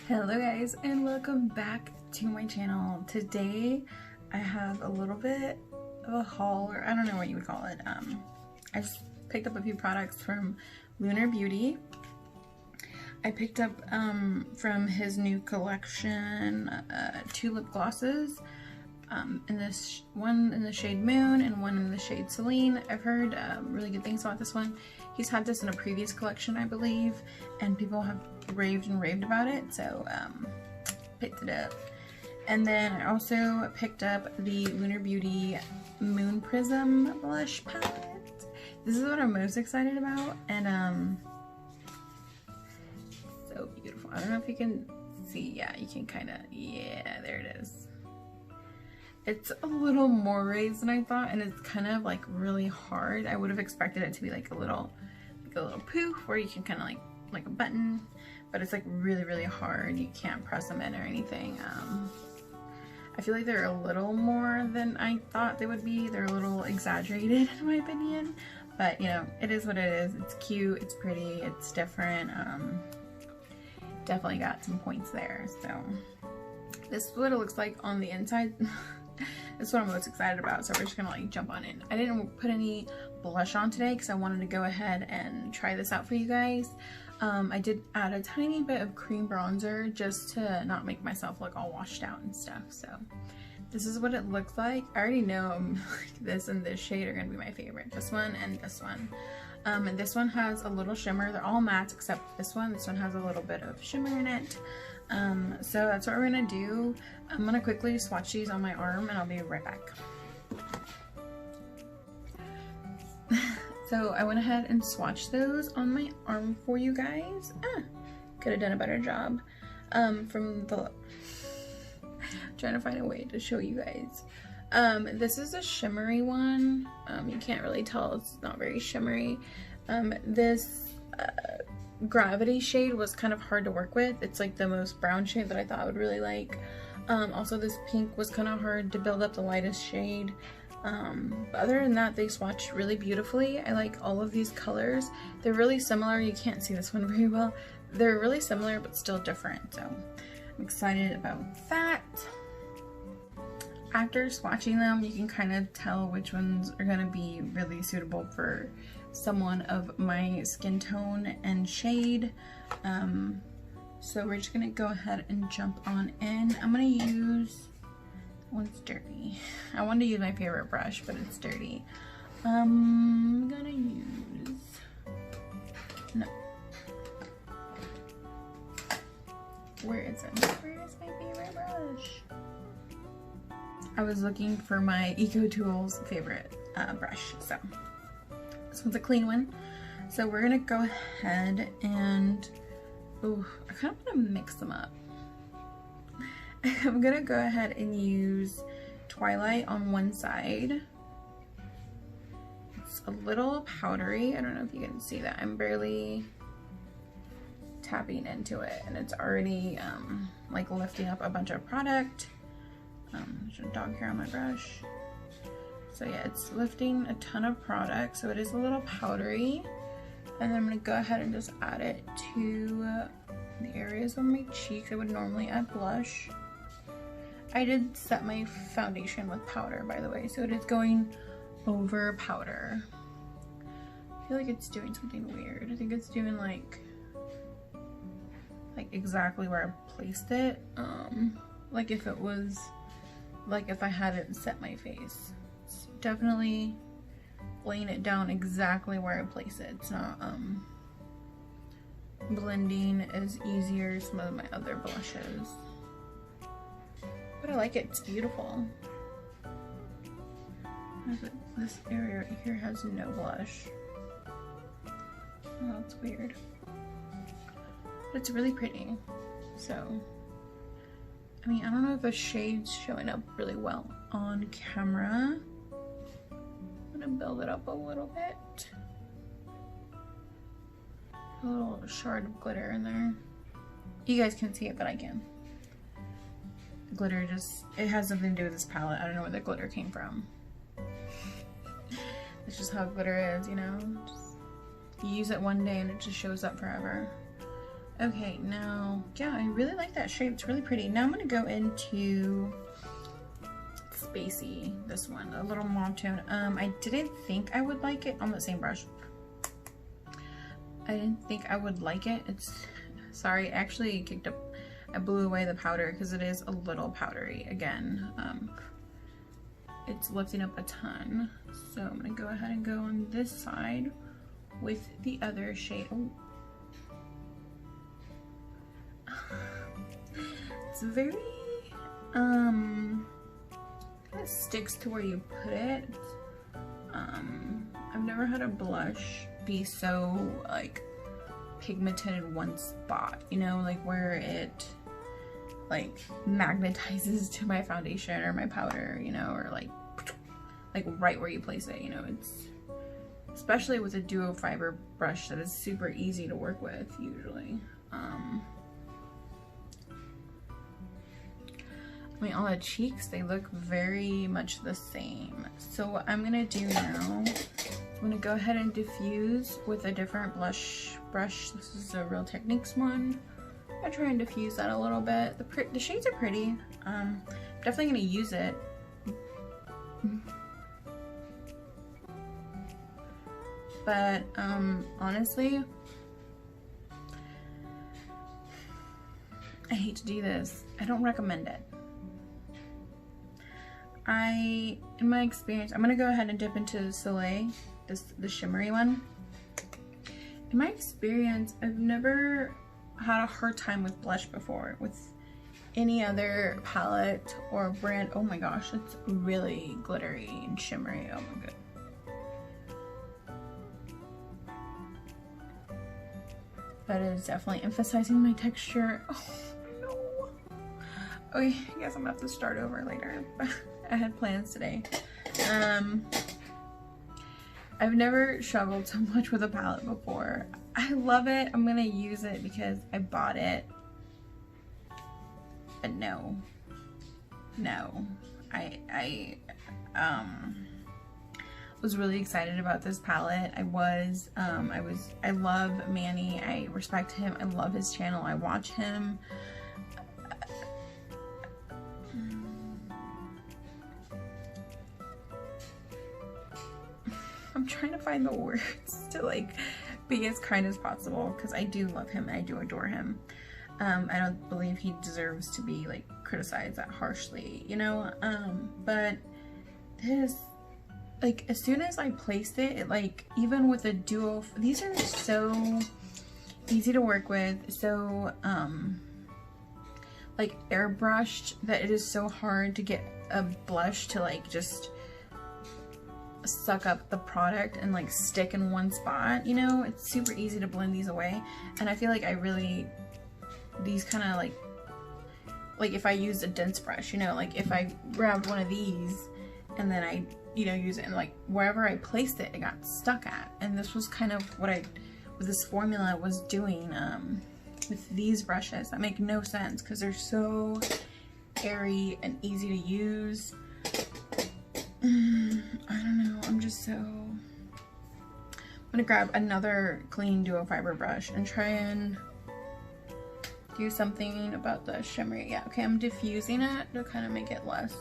Hello guys, and welcome back to my channel. Today I have a little bit of a haul, or I don't know what you would call it. I just picked up a few products from Lunar Beauty. I picked up from his new collection 2 lip glosses, in this one in the shade Moon and one in the shade Celine. I've heard really good things about this one. He's had this in a previous collection, I believe, and people have raved and raved about it, so picked it up. And then I also picked up the Lunar Beauty Moon Prism blush palette. This is what I'm most excited about, and so beautiful. I don't know if you can see. Yeah, you can kind of, yeah, there it is. It's a little more raised than I thought, and it's kind of like really hard. I would have expected it to be like a little poof where you can kind of like a button, but it's like really hard. You can't press them in or anything. I feel like they're a little more than I thought they would be. They're a little exaggerated in my opinion, but you know, it is what it is. It's cute, it's pretty, it's different. Definitely got some points there. So this is what it looks like on the inside. That's what I'm most excited about, so we're just gonna like jump on in. I didn't put any blush on today because I wanted to go ahead and try this out for you guys. I did add a tiny bit of cream bronzer just to not make myself look all washed out and stuff. So this is what it looks like. I already know this and this shade are gonna be my favorite. This one and this one. And this one has a little shimmer. They're all matte except this one. This one has a little bit of shimmer in it. So that's what we're gonna do. I'm gonna quickly swatch these on my arm and I'll be right back. So I went ahead and swatched those on my arm for you guys. Could have done a better job. From the trying to find a way to show you guys. This is a shimmery one. You can't really tell, it's not very shimmery. This Gravity shade was kind of hard to work with. It's like the most brown shade that I thought I would really like. Also this pink was kind of hard to build up the lightest shade. But other than that, they swatched really beautifully. I like all of these colors. They're really similar. You can't see this one very well. They're really similar but still different, so I'm excited about that. After swatching them, you can kind of tell which ones are going to be really suitable for someone of my skin tone and shade. So we're just going to go ahead and jump on in. I'm going to use, one's dirty. I wanted to use my favorite brush, but it's dirty. I'm going to use, no. Where is it? Where is my favorite brush? I was looking for my Eco Tools favorite brush, so this one's a clean one. So we're gonna go ahead and, ooh, I kind of want to mix them up. I'm gonna go ahead and use Twilight on one side. It's a little powdery. I don't know if you can see that. I'm barely tapping into it, and it's already like lifting up a bunch of product. There's a dog hair on my brush. So yeah, it's lifting a ton of product, so it is a little powdery. And then I'm gonna go ahead and just add it to the areas on my cheeks. I would normally add blush. I did set my foundation with powder, by the way, so it is going over powder. I feel like it's doing something weird. I think it's doing like exactly where I placed it. Like if it was, like if I hadn't set my face. It's definitely laying it down exactly where I place it. It's not blending as easier as some of my other blushes. But I like it, it's beautiful. This area right here has no blush. Oh, that's weird. But it's really pretty. So I mean, I don't know if the shade's showing up really well on camera. I'm gonna build it up a little bit. A little shard of glitter in there. You guys can't see it, but I can. The glitter just, it has something to do with this palette. I don't know where the glitter came from. It's just how glitter is, you know? You use it one day and it just shows up forever. Okay, now, yeah, I really like that shade. It's really pretty. Now I'm gonna go into Spacey, this one, a little mauve tone. I didn't think I would like it on the same brush. I didn't think I would like it. It's, sorry, actually kicked up, I blew away the powder because it is a little powdery again. It's lifting up a ton. So I'm gonna go ahead and go on this side with the other shade. Oh. It's very, it sticks to where you put it. I've never had a blush be so like pigmented in one spot, you know, like where it like magnetizes to my foundation or my powder, you know, or like right where you place it, you know. It's especially with a duo fiber brush that is super easy to work with usually. I mean, on the cheeks, they look very much the same. So what I'm gonna do now, I'm gonna go ahead and diffuse with a different blush brush. This is a Real Techniques one. I try and diffuse that a little bit. The shades are pretty. I'm definitely gonna use it. But honestly, I hate to do this. I don't recommend it. In my experience, I'm gonna go ahead and dip into Soleil, the shimmery one. In my experience, I've never had a hard time with blush before with any other palette or brand. Oh my gosh, it's really glittery and shimmery. Oh my god. That is definitely emphasizing my texture. Oh no. Okay, I guess I'm gonna have to start over later. I had plans today. I've never struggled so much with a palette before. I love it. I'm gonna use it because I bought it. But no. I was really excited about this palette. I love Manny. I respect him. I love his channel. I watch him. I'm trying to find the words to like be as kind as possible because I do love him and I do adore him. I don't believe he deserves to be like criticized that harshly, you know. But this, like, as soon as I placed it, like, even with a duo, these are so easy to work with, so like airbrushed, that it is so hard to get a blush to like just suck up the product and like stick in one spot, you know. It's super easy to blend these away, and I feel like these kind of like if I used a dense brush, you know, like if I grabbed one of these and then I, you know, use it and like wherever I placed it, it got stuck at. And this was kind of what with this formula was doing with these brushes that make no sense because they're so airy and easy to use. I don't know, I'm gonna grab another clean duo fiber brush and try and do something about the shimmery. Yeah, okay, I'm diffusing it to kind of make it less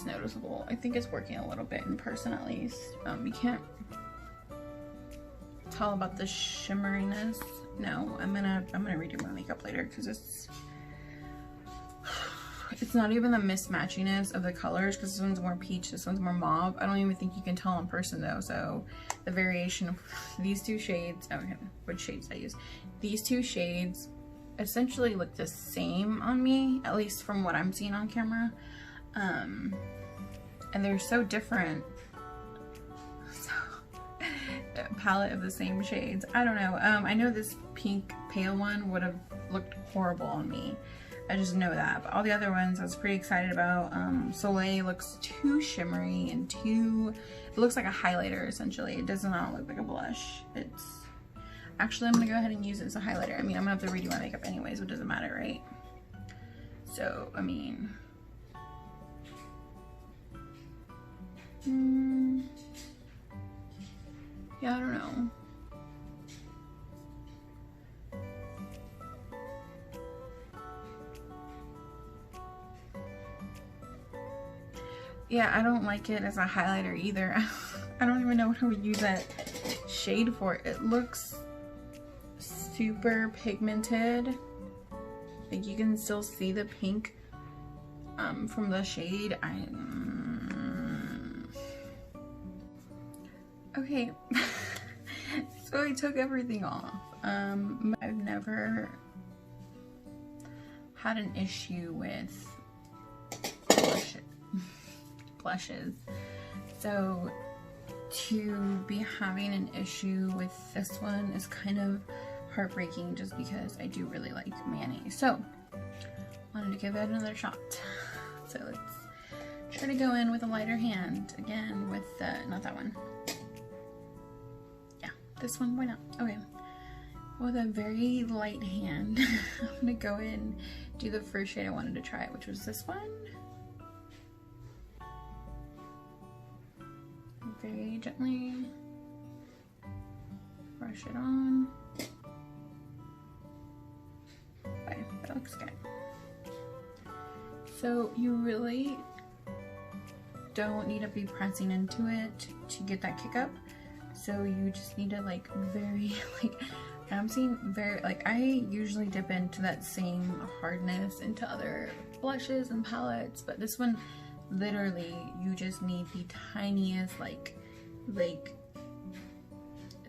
noticeable. I think it's working a little bit in person at least. You can't tell about the shimmeriness. No, I'm gonna redo my makeup later because it's not even the mismatchiness of the colors because this one's more peach, this one's more mauve. I don't even think you can tell in person though. So the variation of these two shades, okay, which shades I use? These two shades essentially look the same on me, at least from what I'm seeing on camera. And they're so different. So, a palette of the same shades. I don't know. I know this pink pale one would have looked horrible on me. I just know that. But all the other ones I was pretty excited about. Soleil looks too shimmery and it looks like a highlighter essentially. It does not look like a blush. Actually, I'm gonna go ahead and use it as a highlighter. I mean, I'm gonna have to redo my makeup anyways, so it doesn't matter, right? So, I mean, yeah, I don't know. yeah, I don't like it as a highlighter either. I don't even know what I would use that shade for. It looks super pigmented. Like you can still see the pink from the shade. Okay, so I took everything off. I've never had an issue with blushes. So to be having an issue with this one is kind of heartbreaking, just because I do really like mayonnaise. So wanted to give it another shot. So let's try to go in with a lighter hand again with not that one. Yeah, this one, why not? Okay, with a very light hand, I'm gonna go in, do the first shade I wanted to try, which was this one. Very gently brush it on. Okay, that looks good. So you really don't need to be pressing into it to get that kick up. So you just need to like very like, I'm seeing very like, I usually dip into that same hardness into other blushes and palettes, but this one literally you just need the tiniest like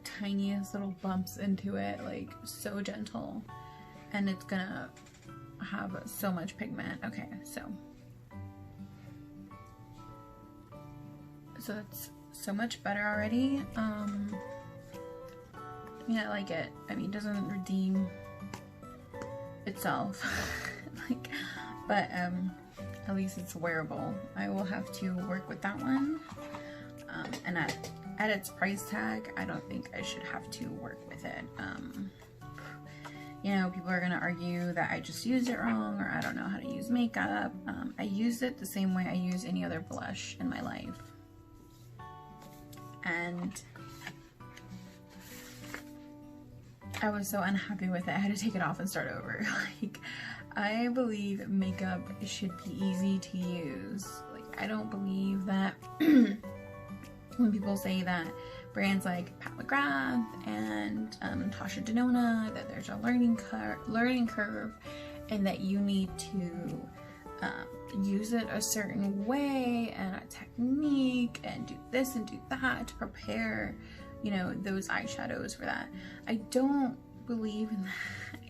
tiniest little bumps into it, like so gentle, and it's gonna have so much pigment. Okay, so it's so much better already. Yeah, I like it. I mean, it doesn't redeem itself like, but at least it's wearable. I will have to work with that one, and at its price tag, I don't think I should have to work with it. You know, people are gonna argue that I just used it wrong, or I don't know how to use makeup. I used it the same way I use any other blush in my life, and I was so unhappy with it, I had to take it off and start over. Like, I believe makeup should be easy to use. Like, I don't believe that when people say that brands like Pat McGrath and Tasha Denona, that there's a learning curve and that you need to use it a certain way and a technique and do this and do that to prepare, you know, those eyeshadows for that. I don't believe in that.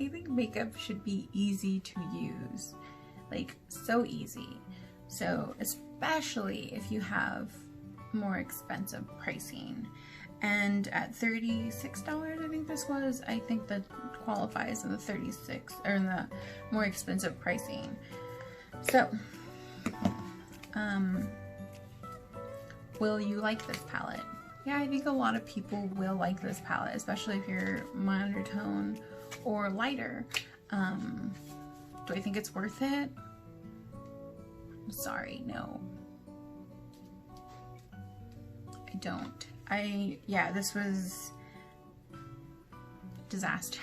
I think makeup should be easy to use, like so easy. So especially if you have more expensive pricing, and at $36 I think this was, I think that qualifies in the 36 or in the more expensive pricing. So will you like this palette? Yeah, I think a lot of people will like this palette, especially if you're milder tone or lighter. Do I think it's worth it? I'm sorry, no. I don't. Yeah, this was disaster.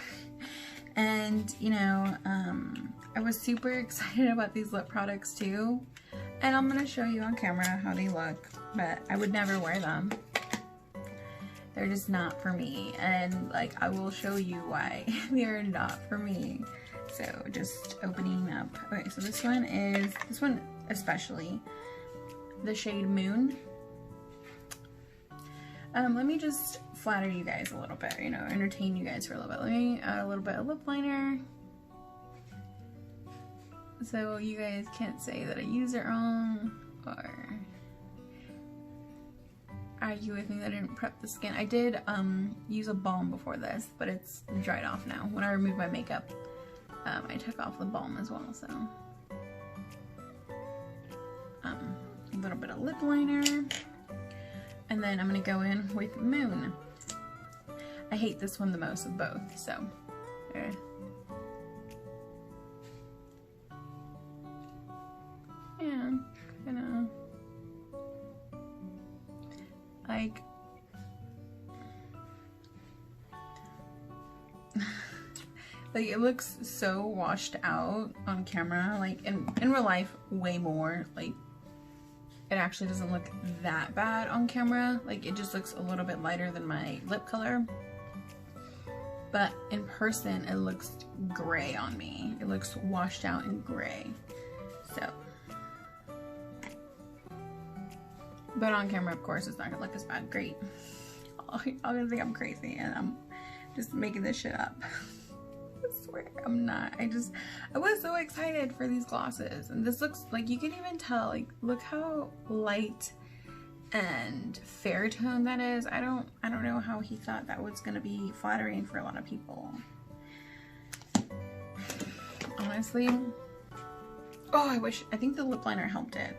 And, you know, I was super excited about these lip products too. And I'm gonna show you on camera how they look, but I would never wear them. They're just not for me, and like I will show you why they are not for me. So just opening up. Okay, so this one especially, the shade Moon. Let me just flatter you guys a little bit, you know, entertain you guys for a little bit. Let me add a little bit of lip liner, so you guys can't say that I use it wrong or argue with me that I didn't prep the skin. I did use a balm before this, but it's dried off now. When I removed my makeup, I took off the balm as well, so a little bit of lip liner, and then I'm gonna go in with Moon. I hate this one the most of both, so there. Yeah, kinda like like it looks so washed out on camera, like in real life way more, like it actually doesn't look that bad on camera. Like, it just looks a little bit lighter than my lip color. But in person, it looks gray on me. It looks washed out and gray. So. But on camera, of course, it's not gonna look as bad. Great. Y'all gonna think I'm crazy and I'm just making this shit up. I swear I'm not. I was so excited for these glosses. And this looks like, you can even tell, like, look how light and fair tone that is. I don't know how he thought that was gonna be flattering for a lot of people. Honestly. Oh, I think the lip liner helped it.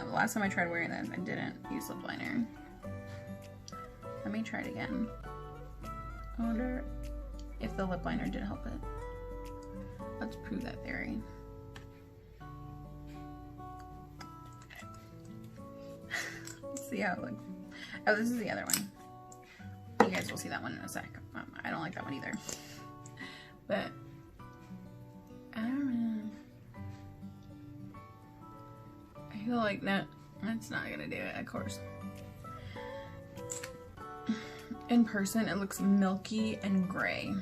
Last time I tried wearing this, I didn't use lip liner. Let me try it again. I wonder if the lip liner did help it. Let's prove that theory. Let's see how it looks. Oh, this is the other one. You guys will see that one in a sec. I don't like that one either. But I don't know. I feel like that's not gonna do it, of course. In person, it looks milky and gray.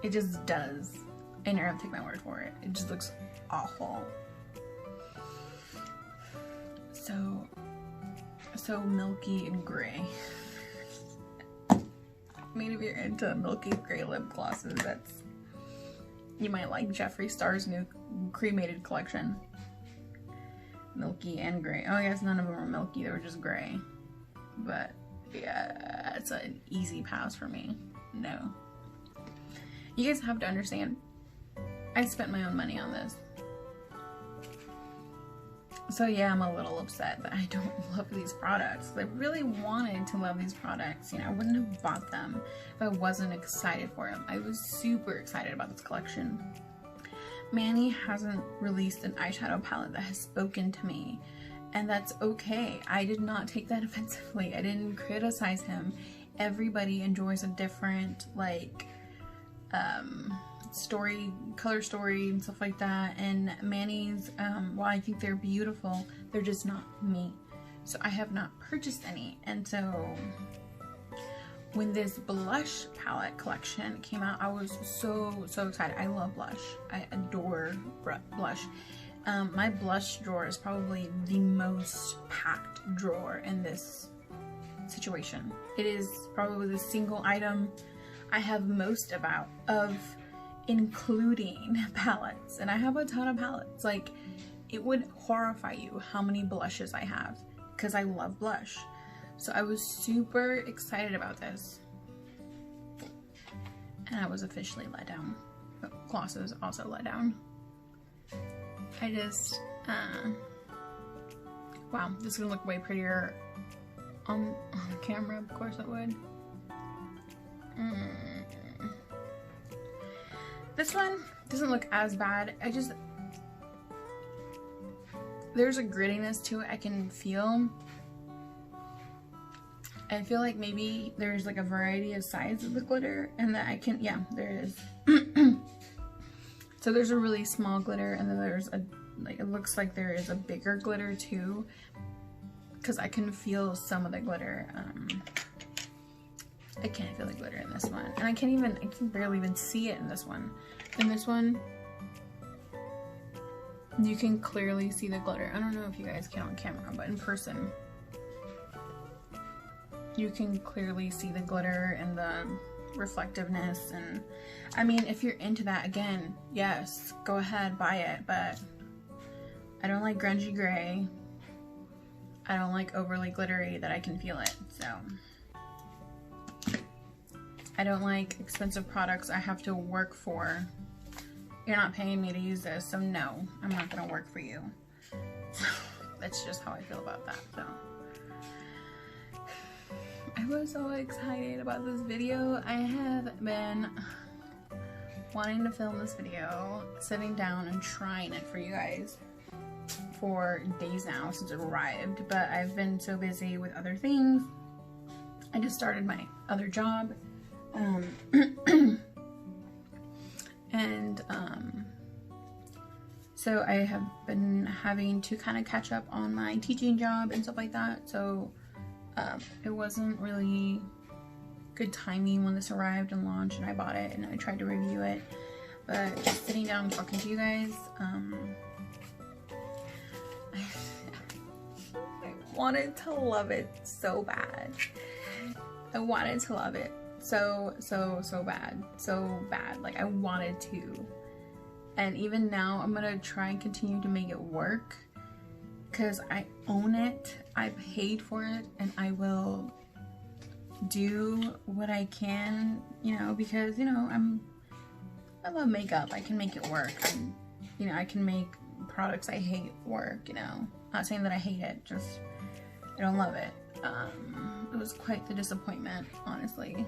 It just does. And you're gonna take my word for it. It just looks awful. So milky and gray. I mean, if you're into milky gray lip glosses, you might like Jeffree Star's new cremated collection. Milky and gray. Oh, I guess none of them were milky, they were just gray. But yeah, it's an easy pass for me. No. You guys have to understand, I spent my own money on this. So yeah, I'm a little upset that I don't love these products. I really wanted to love these products. You know, I wouldn't have bought them if I wasn't excited for them. I was super excited about this collection. Manny hasn't released an eyeshadow palette that has spoken to me, and that's okay. I did not take that offensively. I didn't criticize him. Everybody enjoys a different, like, color story and stuff like that, and Manny's, while I think they're beautiful, they're just not me. So I have not purchased any, and so when this blush palette collection came out, I was so excited. I love blush. I adore blush. My blush drawer is probably the most packed drawer in this situation. It is probably the single item I have most of, including palettes. And I have a ton of palettes. Like, it would horrify you how many blushes I have, because I love blush. So I was super excited about this. And I was officially let down. But glosses also let down. I just, wow, this is gonna look way prettier on camera, of course it would. This one doesn't look as bad. There's a grittiness to it I can feel. I feel like maybe there's like a variety of sizes of the glitter, and that yeah, there is. So there's a really small glitter, and then there's it looks like there is a bigger glitter too, because I can feel some of the glitter. I can't feel the glitter in this one, and I can barely even see it in this one. In this one, you can clearly see the glitter. I don't know if you guys can on camera, but in person, you can clearly see the glitter and the reflectiveness. And I mean, if you're into that, again, yes, go ahead, buy it, but I don't like grungy gray. I don't like overly glittery that I can feel it, so. I don't like expensive products I have to work for. You're not paying me to use this, so no, I'm not gonna work for you. That's just how I feel about that, so. I was so excited about this video. I have been wanting to film this video, sitting down and trying it for you guys for days now since it arrived, but I've been so busy with other things. I just started my other job, So I have been having to kind of catch up on my teaching job and stuff like that. So it wasn't really good timing when this arrived and launched and I bought it and I tried to review it. But just sitting down and talking to you guys, I wanted to love it so bad. I wanted to love it so bad. Like I wanted to. And even now I'm gonna try and continue to make it work because I own it, I paid for it, and I will do what I can, you know, because, you know, I love makeup. I can make it work. You know, I can make products I hate work, you know. Not saying that I hate it, just I don't love it. It was quite the disappointment, honestly.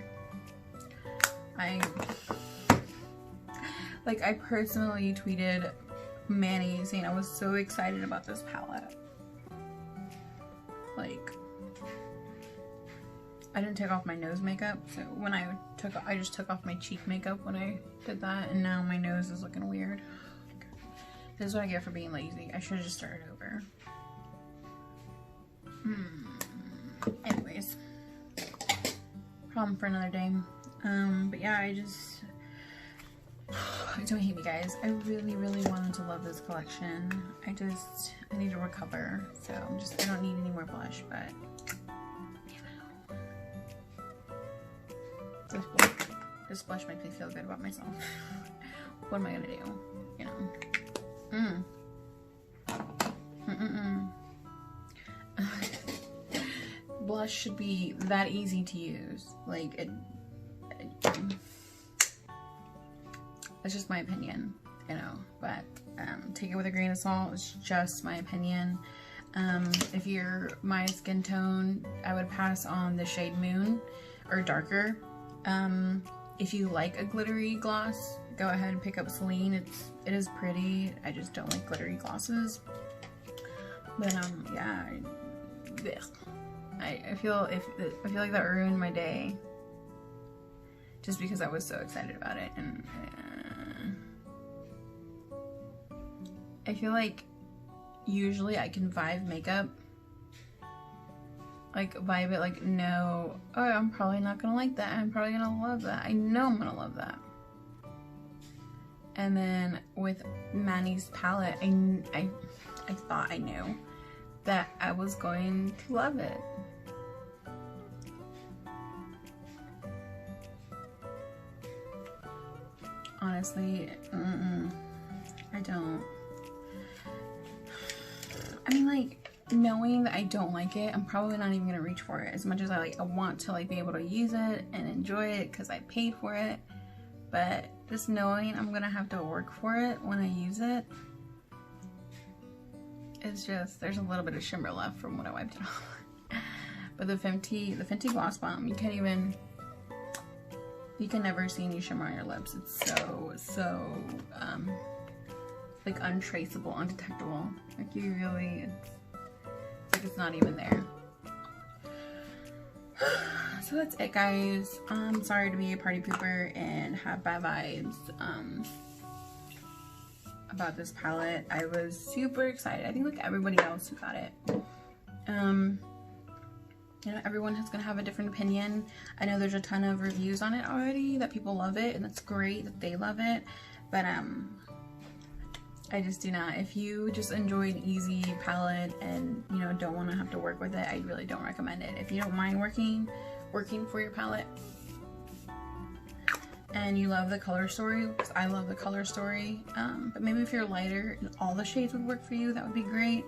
I personally tweeted Manny saying I was so excited about this palette. Like, I didn't take off my nose makeup, so when I just took off my cheek makeup when I did that, and now my nose is looking weird. This is what I get for being lazy. I should have just started over. Anyways, problem for another day. But yeah, don't hate me, guys. I really wanted to love this collection. I need to recover, so I don't need any more blush, but you know, this blush makes me feel good about myself. What am I gonna do? You know. Blush should be that easy to use. Like that's just my opinion, you know, but take it with a grain of salt. It's just my opinion. If you're my skin tone, I would pass on the shade Moon or darker. If you like a glittery gloss, go ahead and pick up Celine. It is pretty. I just don't like glittery glosses. But yeah, I feel like that ruined my day just because I was so excited about it. And I feel like usually I can vibe makeup, like vibe it, like no, oh, I'm probably not gonna like that, I'm probably gonna love that, I know I'm gonna love that. And then with Manny's palette, I thought I knew that I was going to love it. Honestly, I don't. I mean, like, knowing that I don't like it, I'm probably not even gonna reach for it as much as I want to be able to use it and enjoy it because I paid for it. But just knowing I'm gonna have to work for it when I use it, it's just, there's a little bit of shimmer left from when I wiped it off. But the Fenty Gloss Bomb, you can never see any shimmer on your lips. It's so like untraceable, undetectable. Like you really, it's like it's not even there. So that's it, guys. I'm sorry to be a party pooper and have bad vibes about this palette. I was super excited. I think like everybody else who got it. You know, everyone is gonna have a different opinion. I know there's a ton of reviews on it already that people love it, and that's great that they love it. But I just do not. If you just enjoy an easy palette and, you know, don't want to have to work with it, I really don't recommend it. If you don't mind working for your palette and you love the color story, because I love the color story, but maybe if you're lighter and all the shades would work for you, that would be great.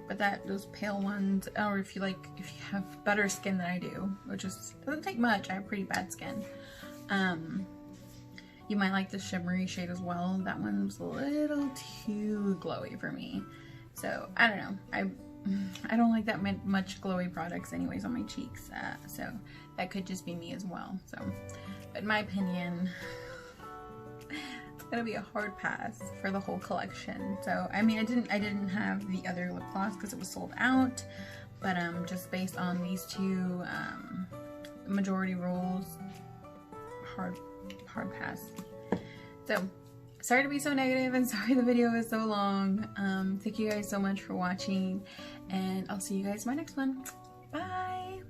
But those pale ones, or if you have better skin than I do, which doesn't take much, I have pretty bad skin. You might like the shimmery shade as well. That one's a little too glowy for me. So, I don't know. I don't like that much glowy products anyways on my cheeks. So, that could just be me as well. So, but in my opinion, it's gonna be a hard pass for the whole collection. So, I mean, I didn't have the other lip gloss because it was sold out. But, just based on these two majority rules, hard pass. So sorry to be so negative and sorry the video is so long. Thank you guys so much for watching, and I'll see you guys in my next one. Bye!